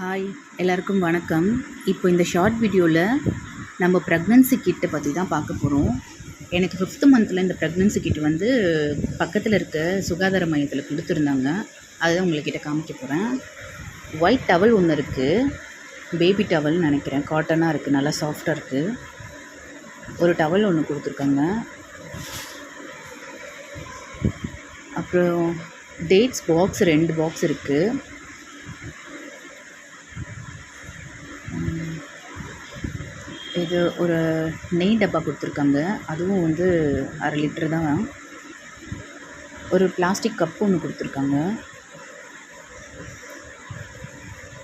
Hi எல்லாருக்கும் வணக்கம். இப்போ இந்த ஷார்ட் வீடியோவில் நம்ம ப்ரெக்னன்சி கிட்டை பற்றி தான் பார்க்க போகிறோம். எனக்கு 5th மந்தில் இந்த ப்ரெக்னன்சி கிட் வந்து பக்கத்தில் இருக்க சுகாதார மையத்தில் கொடுத்துருந்தாங்க. அதுதான் உங்கள்கிட்ட காமிக்க போகிறேன். ஒயிட் டவல் ஒன்று இருக்குது, பேபி டவல்னு நினைக்கிறேன், காட்டனாக இருக்குது, நல்லா சாஃப்டாக இருக்குது. ஒரு டவல் ஒன்று கொடுத்துருக்காங்க. அப்புறம் டேட்ஸ் பாக்ஸ் 2 பாக்ஸ் இருக்குது. இது ஒரு நெய் டப்பா கொடுத்துருக்காங்க, அதுவும் வந்து 1/2 லிட்டர் தான். ஒரு பிளாஸ்டிக் கப் ஒன்று கொடுத்துருக்காங்க.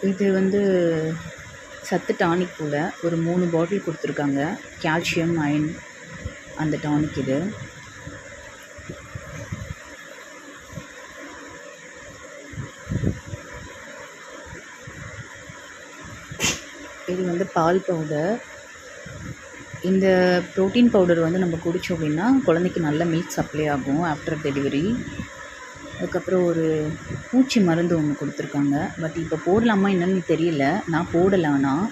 இது வந்து சத்து டானிக் போல் ஒரு 3 பாட்டில் கொடுத்துருக்காங்க. கால்சியம் அயன் அந்த டானிக் இது. இது வந்து பால் பவுடர். இந்த ப்ரோட்டீன் பவுடர் வந்து நம்ம குடித்தோம் அப்படின்னா குழந்தைக்கு நல்ல மில்க் சப்ளை ஆகும் ஆஃப்டர் டெலிவரி. அதுக்கப்புறம் ஒரு பூச்சி மருந்து ஒன்று கொடுத்துருக்காங்க. பட் இப்போ போடலாமா என்னன்னு தெரியல, நான் போடலை. ஆனால்